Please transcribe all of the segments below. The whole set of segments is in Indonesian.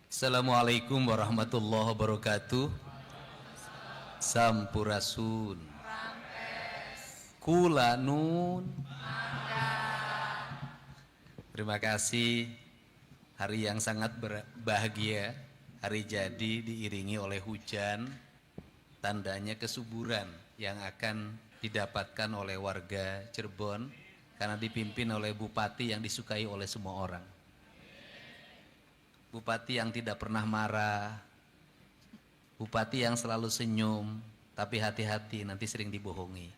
Assalamualaikum warahmatullahi wabarakatuh. Sampurasun. Kula nun. Terima kasih. Hari yang sangat berbahagia, hari jadi diiringi oleh hujan, tandanya kesuburan yang akan didapatkan oleh warga Cirebon karena dipimpin oleh bupati yang disukai oleh semua orang. Bupati yang tidak pernah marah, bupati yang selalu senyum, tapi hati-hati nanti sering dibohongi.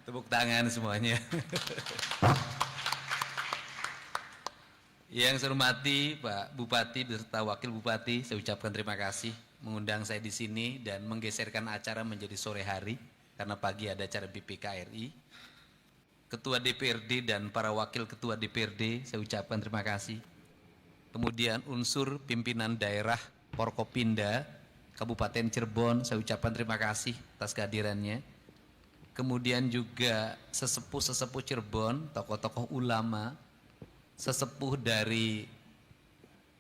Tepuk tangan semuanya. Yang saya hormati Pak Bupati beserta Wakil Bupati, saya ucapkan terima kasih mengundang saya di sini dan menggeserkan acara menjadi sore hari karena pagi ada acara BPKRI. Ketua DPRD dan para Wakil Ketua DPRD, saya ucapkan terima kasih. Kemudian unsur pimpinan daerah Forkopimda Kabupaten Cirebon, saya ucapkan terima kasih atas kehadirannya. Kemudian juga sesepuh-sesepuh Cirebon, tokoh-tokoh ulama, sesepuh dari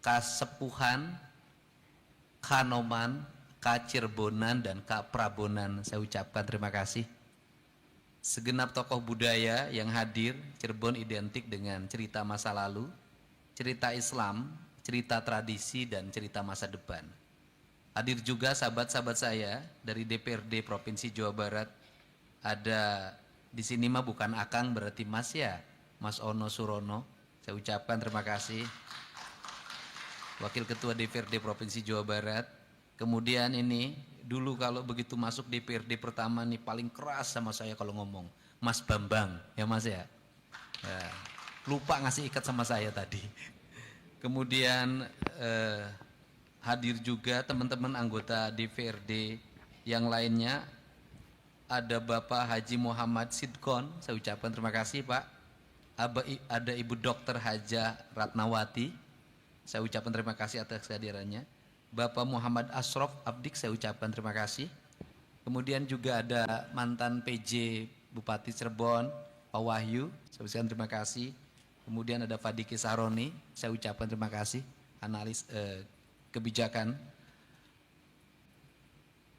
Kasepuhan, Kanoman, Kacirebonan, dan Kaprabonan, saya ucapkan terima kasih. Segenap tokoh budaya yang hadir, Cirebon identik dengan cerita masa lalu, cerita Islam, cerita tradisi, dan cerita masa depan. Hadir juga sahabat-sahabat saya dari DPRD Provinsi Jawa Barat. Ada di sini mah bukan Akang berarti Mas ya, Mas Ono Surono. Saya ucapkan terima kasih. Wakil Ketua DPRD Provinsi Jawa Barat. Kemudian ini dulu kalau begitu masuk DPRD pertama nih paling keras sama saya kalau ngomong, Mas Bambang, ya Mas ya. Lupa ngasih ikat sama saya tadi. Kemudian hadir juga teman-teman anggota DPRD yang lainnya. Ada Bapak Haji Muhammad Sidkon, saya ucapkan terima kasih Pak. Ada Ibu Dr. Haja Ratnawati, saya ucapkan terima kasih atas kehadirannya. Bapak Muhammad Asrof Abdik, saya ucapkan terima kasih. Kemudian juga ada mantan PJ Bupati Cirebon, Pak Wahyu, saya ucapkan terima kasih. Kemudian ada Fadiki Saroni, saya ucapkan terima kasih, analis kebijakan.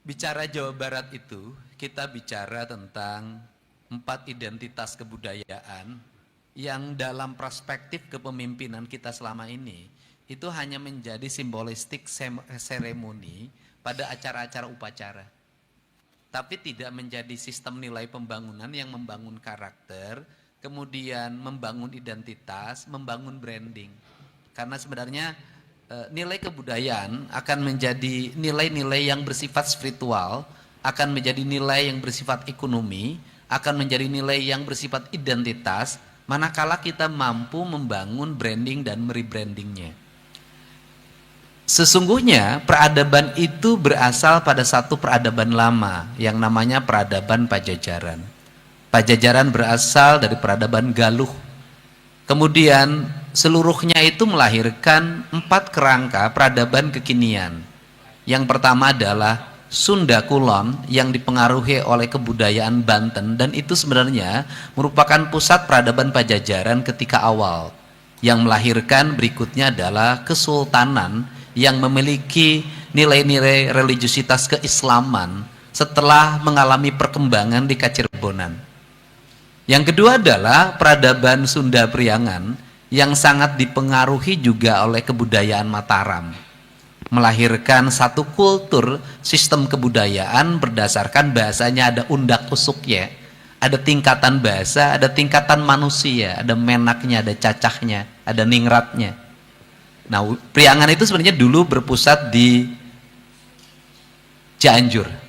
Bicara Jawa Barat itu, kita bicara tentang 4 identitas kebudayaan yang dalam perspektif kepemimpinan kita selama ini, itu hanya menjadi simbolistik seremoni pada acara-acara upacara. Tapi tidak menjadi sistem nilai pembangunan yang membangun karakter, kemudian membangun identitas, membangun branding. Karena sebenarnya nilai kebudayaan akan menjadi nilai-nilai yang bersifat spiritual, akan menjadi nilai yang bersifat ekonomi, akan menjadi nilai yang bersifat identitas, manakala kita mampu membangun branding dan merebrandingnya. Sesungguhnya peradaban itu berasal pada satu peradaban lama yang namanya peradaban Pajajaran. Pajajaran berasal dari peradaban Galuh. Kemudian seluruhnya itu melahirkan 4 kerangka peradaban kekinian. Yang pertama adalah Sunda Kulon yang dipengaruhi oleh kebudayaan Banten, dan itu sebenarnya merupakan pusat peradaban Pajajaran ketika awal. Yang melahirkan berikutnya adalah Kesultanan yang memiliki nilai-nilai religiusitas keislaman setelah mengalami perkembangan di Kacirebonan. Yang kedua adalah peradaban Sunda Priangan yang sangat dipengaruhi juga oleh kebudayaan Mataram, melahirkan satu kultur sistem kebudayaan berdasarkan bahasanya, ada undak usuknya, ada tingkatan bahasa, ada tingkatan manusia, ada menaknya, ada cacahnya, ada ningratnya. Nah, Priangan itu sebenarnya dulu berpusat di Cianjur.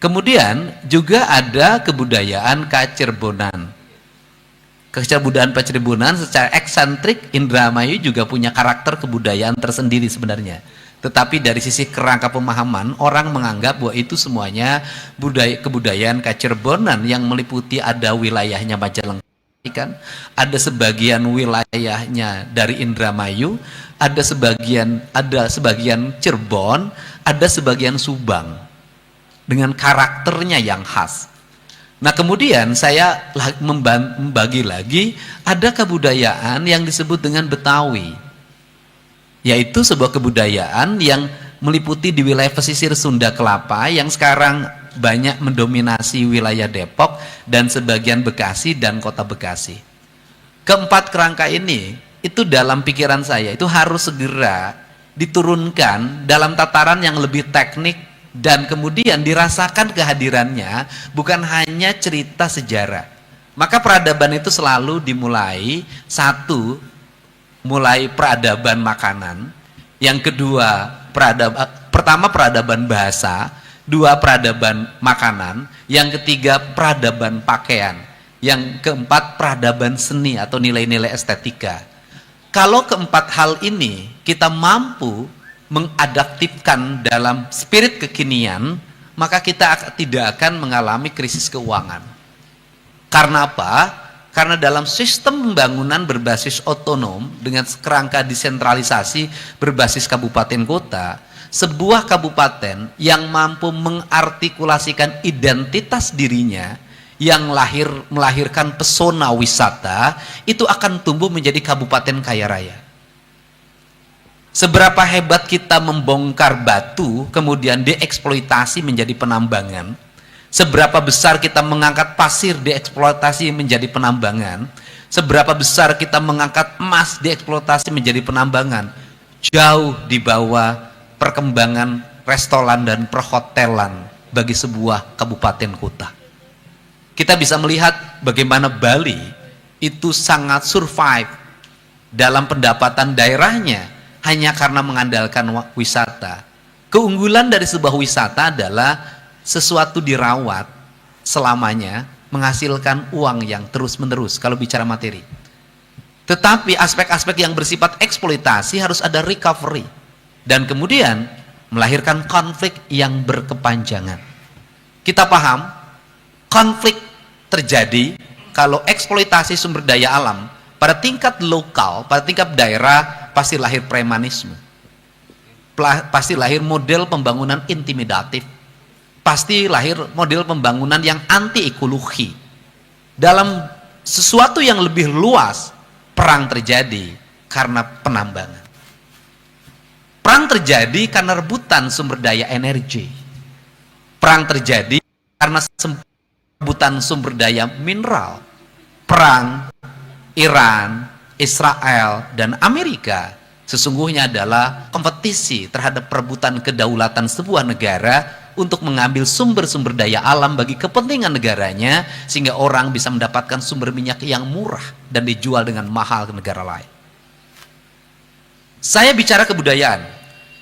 Kemudian juga ada kebudayaan Kacirebonan. Kebudayaan Kacirebonan secara eksentrik, Indramayu juga punya karakter kebudayaan tersendiri sebenarnya. Tetapi dari sisi kerangka pemahaman, orang menganggap bahwa itu semuanya kebudayaan Kacirebonan yang meliputi ada wilayahnya Majalengka, kan? Ada sebagian wilayahnya dari Indramayu, ada sebagian Cirebon, ada sebagian Subang, dengan karakternya yang khas. Nah, kemudian saya membagi lagi, ada kebudayaan yang disebut dengan Betawi. yaitu sebuah kebudayaan yang meliputi di wilayah pesisir Sunda Kelapa yang sekarang banyak mendominasi wilayah Depok dan sebagian Bekasi dan kota Bekasi. Keempat kerangka ini itu dalam pikiran saya itu harus segera diturunkan dalam tataran yang lebih teknik dan kemudian dirasakan kehadirannya, bukan hanya cerita sejarah. Maka peradaban itu selalu dimulai, satu, mulai peradaban makanan, yang kedua pertama peradaban bahasa, dua peradaban makanan, yang ketiga peradaban pakaian, yang keempat peradaban seni atau nilai-nilai estetika. Kalau keempat hal ini kita mampu mengadaptifkan dalam spirit kekinian, maka kita tidak akan mengalami krisis keuangan. Karena apa? Karena dalam sistem pembangunan berbasis otonom dengan kerangka desentralisasi berbasis kabupaten kota, sebuah kabupaten yang mampu mengartikulasikan identitas dirinya yang melahirkan pesona wisata, itu akan tumbuh menjadi kabupaten kaya raya. Seberapa hebat kita membongkar batu kemudian dieksploitasi menjadi penambangan, seberapa besar kita mengangkat pasir dieksploitasi menjadi penambangan, seberapa besar kita mengangkat emas dieksploitasi menjadi penambangan, jauh di bawah perkembangan restoran dan perhotelan bagi sebuah kabupaten kota. Kita bisa melihat bagaimana Bali itu sangat survive dalam pendapatan daerahnya hanya karena mengandalkan wisata. Keunggulan dari sebuah wisata adalah sesuatu dirawat selamanya menghasilkan uang yang terus-menerus kalau bicara materi. Tetapi aspek-aspek yang bersifat eksploitasi harus ada recovery dan kemudian melahirkan konflik yang berkepanjangan. Kita paham konflik terjadi kalau eksploitasi sumber daya alam pada tingkat lokal, pada tingkat daerah, pasti lahir premanisme, pasti lahir model pembangunan intimidatif, pasti lahir model pembangunan yang anti ekologi. Dalam sesuatu yang lebih luas, perang terjadi karena penambangan. Perang terjadi karena rebutan sumber daya energi. Perang terjadi karena rebutan sumber daya mineral. Perang Iran, Israel, dan Amerika sesungguhnya adalah kompetisi terhadap perebutan kedaulatan sebuah negara untuk mengambil sumber-sumber daya alam bagi kepentingan negaranya, sehingga orang bisa mendapatkan sumber minyak yang murah dan dijual dengan mahal ke negara lain. Saya bicara kebudayaan.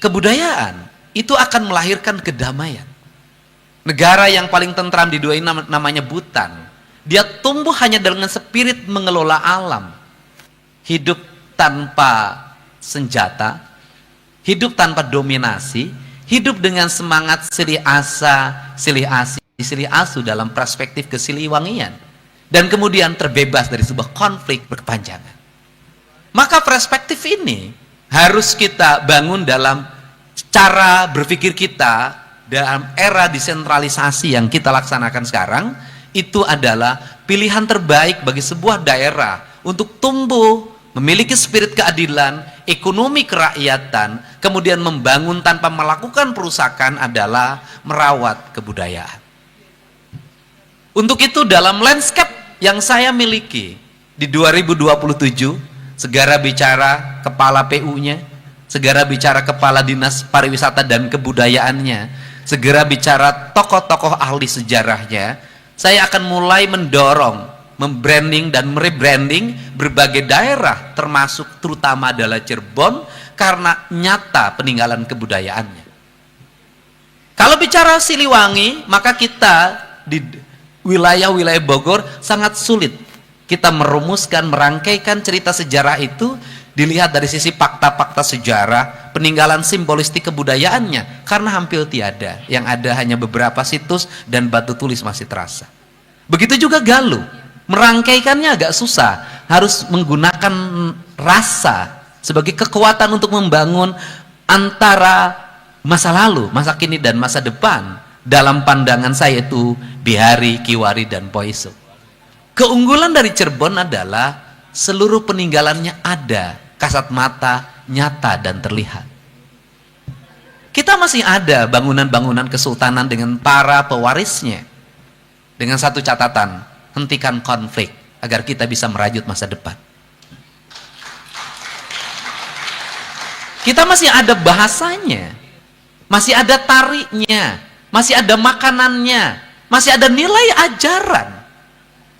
Kebudayaan itu akan melahirkan kedamaian. Negara yang paling tentram di dunia ini namanya Bhutan. Dia tumbuh hanya dengan spirit mengelola alam. Hidup tanpa senjata, hidup tanpa dominasi, hidup dengan semangat silih asa, silih asi, silih asu dalam perspektif kesiliwangian. Dan kemudian terbebas dari sebuah konflik berkepanjangan. Maka perspektif ini harus kita bangun dalam cara berpikir kita dalam era desentralisasi yang kita laksanakan sekarang. Itu adalah pilihan terbaik bagi sebuah daerah untuk tumbuh, memiliki spirit keadilan, ekonomi kerakyatan, kemudian membangun tanpa melakukan perusakan adalah merawat kebudayaan. Untuk itu dalam landscape yang saya miliki di 2027, segera bicara kepala PU-nya, segera bicara kepala dinas pariwisata dan kebudayaannya, segera bicara tokoh-tokoh ahli sejarahnya, saya akan mulai mendorong, membranding dan merebranding berbagai daerah, termasuk terutama adalah Cirebon, karena nyata peninggalan kebudayaannya. Kalau bicara Siliwangi, maka kita di wilayah-wilayah Bogor sangat sulit kita merumuskan, merangkaikan cerita sejarah itu dilihat dari sisi fakta-fakta sejarah, peninggalan simbolistik kebudayaannya, karena hampir tiada. Yang ada hanya beberapa situs dan batu tulis masih terasa. Begitu juga Galuh, merangkaikannya agak susah, harus menggunakan rasa sebagai kekuatan untuk membangun antara masa lalu, masa kini, dan masa depan. Dalam pandangan saya itu Bihari, Kiwari, dan Poiso. Keunggulan dari Cirebon adalah seluruh peninggalannya ada, kasat mata, nyata dan terlihat. Kita masih ada bangunan-bangunan kesultanan dengan para pewarisnya. Dengan satu catatan, hentikan konflik agar kita bisa merajut masa depan. Kita masih ada bahasanya, masih ada tariknya, masih ada makanannya, masih ada nilai ajaran.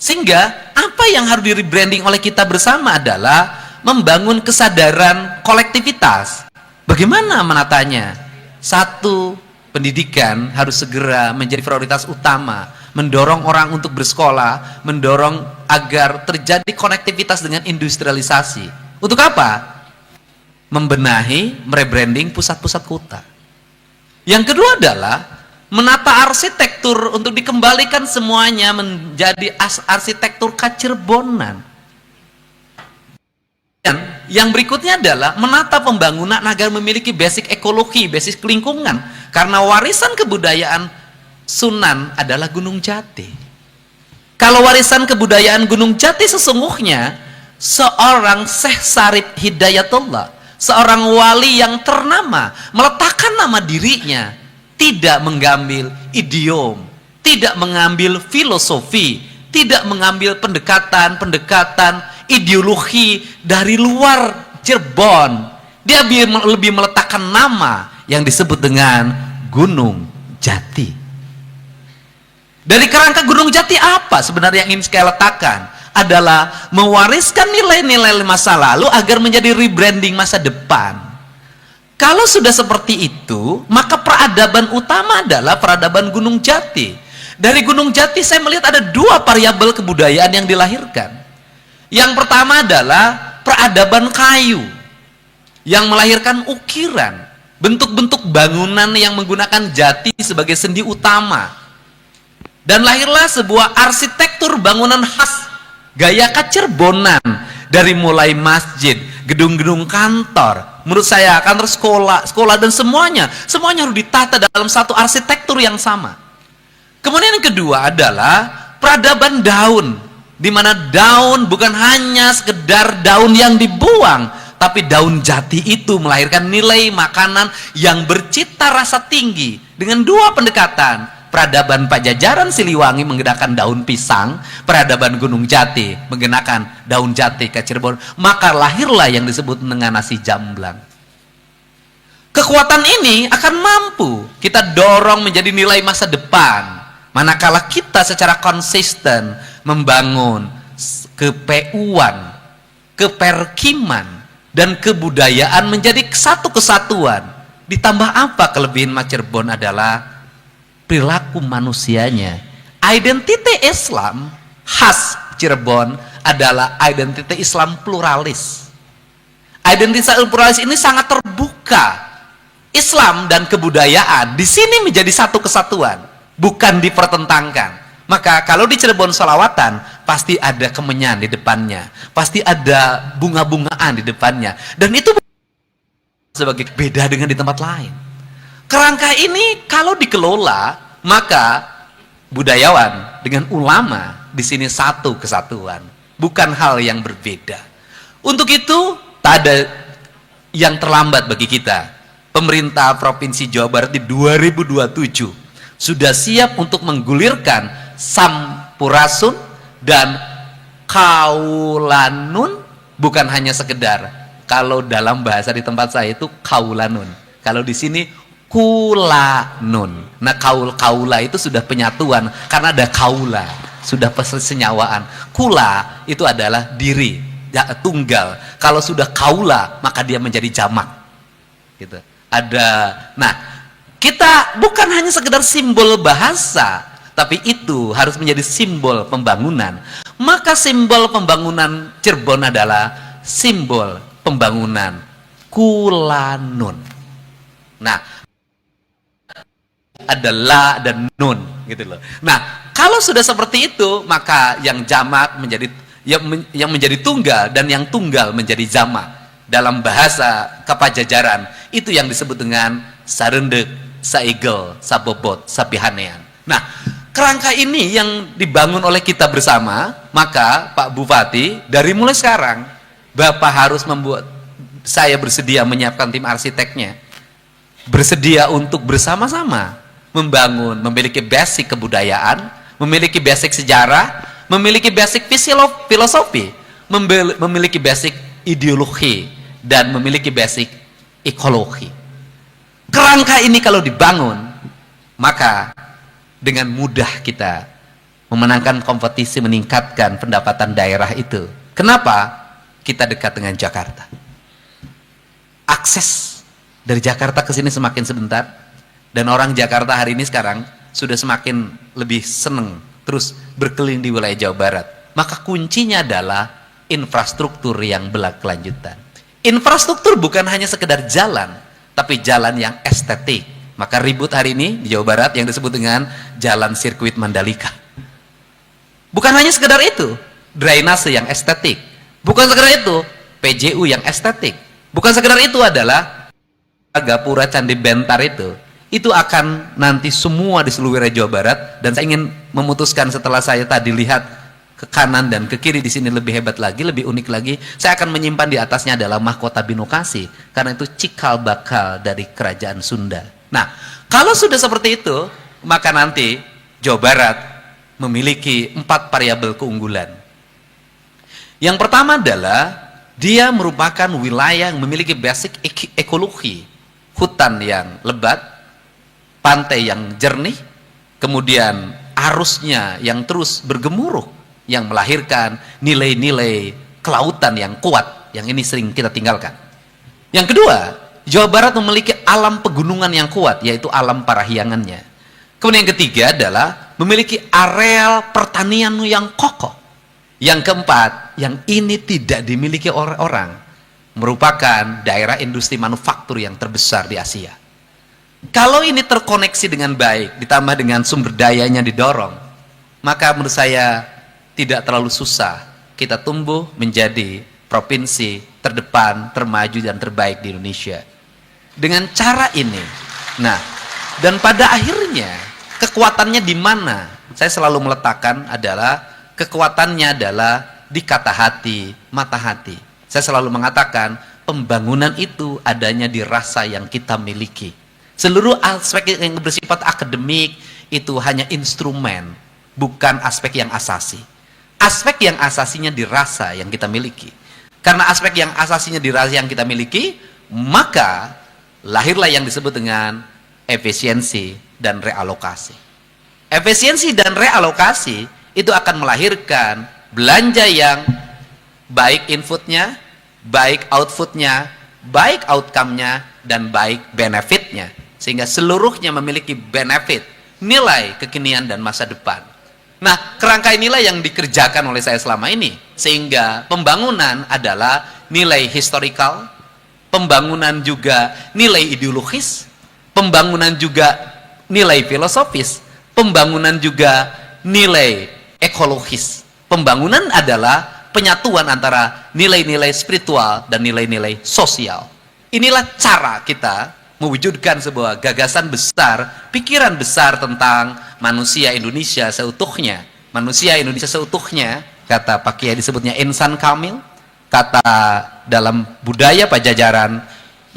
Sehingga apa yang harus di rebranding oleh kita bersama adalah membangun kesadaran kolektivitas. Bagaimana menatanya? Satu, pendidikan harus segera menjadi prioritas utama, mendorong orang untuk bersekolah, mendorong agar terjadi konektivitas dengan industrialisasi. Untuk apa? Membenahi, merebranding pusat-pusat kota. Yang kedua adalah menata arsitektur untuk dikembalikan semuanya menjadi arsitektur Kacirbonan. Dan yang berikutnya adalah menata pembangunan agar memiliki basic ekologi, basic lingkungan. Karena warisan kebudayaan Sunan adalah Gunung Jati. Kalau warisan kebudayaan Gunung Jati sesungguhnya seorang Syekh Sarip Hidayatullah, seorang wali yang ternama, meletakkan nama dirinya, tidak mengambil idiom, tidak mengambil filosofi, tidak mengambil pendekatan ideologi dari luar Cirebon. Dia lebih meletakkan nama yang disebut dengan Gunung Jati. Dari kerangka Gunung Jati apa sebenarnya yang ingin saya letakkan? Adalah mewariskan nilai-nilai masa lalu agar menjadi rebranding masa depan. Kalau sudah seperti itu, maka peradaban utama adalah peradaban Gunung Jati. Dari Gunung Jati saya melihat ada dua variabel kebudayaan yang dilahirkan. Yang pertama adalah peradaban kayu yang melahirkan ukiran, bentuk-bentuk bangunan yang menggunakan jati sebagai sendi utama. Dan lahirlah sebuah arsitektur bangunan khas gaya Kacirbonan, dari mulai masjid, gedung-gedung kantor, menurut saya kantor sekolah dan semuanya harus ditata dalam satu arsitektur yang sama. Kemudian yang kedua adalah peradaban daun, di mana daun bukan hanya sekedar daun yang dibuang, tapi daun jati itu melahirkan nilai makanan yang bercita rasa tinggi dengan dua pendekatan. Peradaban Pajajaran Siliwangi menggunakan daun pisang, peradaban Gunung Jati menggunakan daun jati Kacirbonan, maka lahirlah yang disebut dengan nasi jamblang. Kekuatan ini akan mampu kita dorong menjadi nilai masa depan manakala kita secara konsisten membangun kePU-an, keperkiman, dan kebudayaan menjadi satu kesatuan. Ditambah apa kelebihan Cirebon adalah perilaku manusianya. Identitas Islam khas Cirebon adalah identitas Islam pluralis. Identitas pluralis ini sangat terbuka. Islam dan kebudayaan di sini menjadi satu kesatuan, bukan dipertentangkan. Maka kalau di Cirebon Sholawatan pasti ada kemenyan di depannya, pasti ada bunga-bungaan di depannya, dan itu sebagai beda dengan di tempat lain. Kerangka ini kalau dikelola, maka budayawan dengan ulama di sini satu kesatuan, bukan hal yang berbeda. Untuk itu tak ada yang terlambat bagi kita. Pemerintah Provinsi Jawa Barat di 2027 sudah siap untuk menggulirkan Sampurasun dan Kaulanun, bukan hanya sekedar, kalau dalam bahasa di tempat saya itu Kaulanun, kalau di sini Kulanun. Nah, kaula itu sudah penyatuan karena ada kaula, sudah persenyawaan. Kula itu adalah diri, tunggal. Kalau sudah kaula, maka dia menjadi jamak. Gitu. Nah, kita bukan hanya sekedar simbol bahasa, tapi itu harus menjadi simbol pembangunan. Maka simbol pembangunan Cirebon adalah simbol pembangunan Kulanun. Nah, ada la dan nun gitu loh. Nah, kalau sudah seperti itu, maka yang jamak menjadi yang menjadi tunggal dan yang tunggal menjadi jamak. Dalam bahasa Kepajajaran itu yang disebut dengan sarendek, saigel, sabobot, sapihanean. Nah, kerangka ini yang dibangun oleh kita bersama. Maka Pak Bupati, dari mulai sekarang Bapak harus membuat saya bersedia menyiapkan tim arsiteknya, bersedia untuk bersama-sama membangun, memiliki basic kebudayaan, memiliki basic sejarah, memiliki basic filosofi, memiliki basic ideologi, dan memiliki basic ekologi. Kerangka ini kalau dibangun, maka dengan mudah kita memenangkan kompetisi, meningkatkan pendapatan daerah itu. Kenapa? Kita dekat dengan Jakarta. Akses dari Jakarta ke sini semakin sebentar, dan orang Jakarta hari ini sekarang sudah semakin lebih senang terus berkeliling di wilayah Jawa Barat. Maka kuncinya adalah infrastruktur yang berkelanjutan. Infrastruktur bukan hanya sekedar jalan, tapi jalan yang estetik. Maka ribut hari ini di Jawa Barat yang disebut dengan Jalan Sirkuit Mandalika. Bukan hanya sekedar itu, drainase yang estetik. Bukan sekedar itu, PJU yang estetik. Bukan sekedar itu adalah Gapura Candi Bentar itu akan nanti semua di seluruh wilayah Jawa Barat. Dan saya ingin memutuskan setelah saya tadi lihat ke kanan dan ke kiri di sini lebih hebat lagi, lebih unik lagi. Saya akan menyimpan di atasnya adalah mahkota Binokasi, karena itu cikal bakal dari kerajaan Sunda. Nah, kalau sudah seperti itu, maka nanti Jawa Barat memiliki 4 variabel keunggulan. Yang pertama adalah dia merupakan wilayah yang memiliki basic ekologi, hutan yang lebat, pantai yang jernih, kemudian arusnya yang terus bergemuruh, yang melahirkan nilai-nilai kelautan yang kuat, yang ini sering kita tinggalkan. Yang kedua, Jawa Barat memiliki alam pegunungan yang kuat, yaitu alam parahyangannya. Kemudian yang ketiga adalah memiliki areal pertanian yang kokoh. Yang keempat, yang ini tidak dimiliki orang, merupakan daerah industri manufaktur yang terbesar di Asia. Kalau ini terkoneksi dengan baik, ditambah dengan sumber dayanya didorong, maka menurut saya tidak terlalu susah kita tumbuh menjadi provinsi terdepan, termaju, dan terbaik di Indonesia. Dengan cara ini, nah, dan pada akhirnya kekuatannya di mana? Saya selalu meletakkan adalah kekuatannya adalah di kata hati, mata hati. Saya selalu mengatakan pembangunan itu adanya di rasa yang kita miliki. Seluruh aspek yang bersifat akademik itu hanya instrumen, bukan aspek yang asasi. Aspek yang asasinya di rasa yang kita miliki. Karena aspek yang asasinya di rasa yang kita miliki, maka lahirlah yang disebut dengan efisiensi dan realokasi. Efisiensi dan realokasi itu akan melahirkan belanja yang baik inputnya, baik outputnya, baik outcome-nya, dan baik benefitnya. Sehingga seluruhnya memiliki benefit, nilai kekinian dan masa depan. Nah, kerangka inilah yang dikerjakan oleh saya selama ini. Sehingga pembangunan adalah nilai historical, pembangunan juga nilai ideologis, pembangunan juga nilai filosofis, pembangunan juga nilai ekologis. Pembangunan adalah penyatuan antara nilai-nilai spiritual dan nilai-nilai sosial. Inilah cara kita mewujudkan sebuah gagasan besar, pikiran besar tentang manusia Indonesia seutuhnya. Manusia Indonesia seutuhnya, kata Pak Kiai disebutnya insan kamil, kata dalam budaya Pajajaran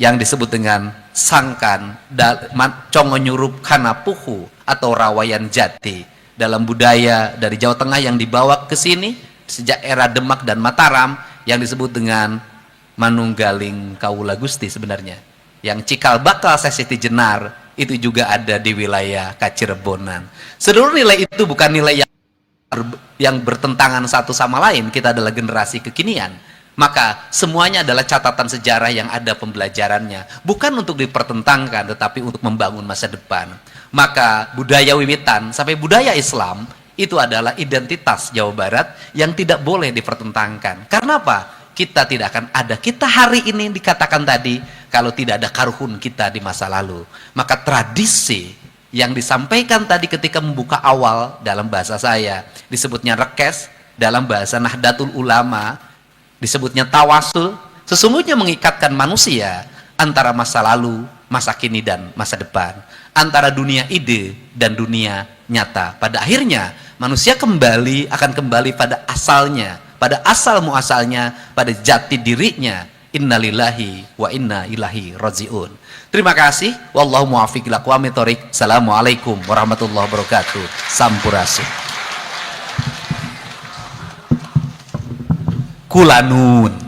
yang disebut dengan sangkan, congo nyurup kana puhu atau rawayan jati. Dalam budaya dari Jawa Tengah yang dibawa ke sini sejak era Demak dan Mataram yang disebut dengan Manunggaling Kawula Gusti sebenarnya. Yang cikal bakal Sesiti Jenar itu juga ada di wilayah Kacirebonan. Seluruh nilai itu bukan nilai yang bertentangan satu sama lain. Kita adalah generasi kekinian. Maka semuanya adalah catatan sejarah yang ada pembelajarannya. Bukan untuk dipertentangkan, tetapi untuk membangun masa depan. Maka budaya wiwitan sampai budaya Islam itu adalah identitas Jawa Barat yang tidak boleh dipertentangkan. Karena apa? Kita tidak akan ada. Kita hari ini dikatakan tadi, kalau tidak ada karuhun kita di masa lalu. Maka tradisi yang disampaikan tadi ketika membuka awal dalam bahasa saya, disebutnya rekes, dalam bahasa Nahdlatul Ulama, disebutnya tawasul, sesungguhnya mengikatkan manusia antara masa lalu, masa kini, dan masa depan. Antara dunia ide dan dunia nyata. Pada akhirnya manusia akan kembali pada asalnya, pada asal muasalnya, pada jati dirinya innalillahi wa inna ilahi rajiun. Terima kasih. Wallahu muwaffiq ila aqwamit thoriq. Assalamualaikum warahmatullahi wabarakatuh. Sampurasun. Kulanun.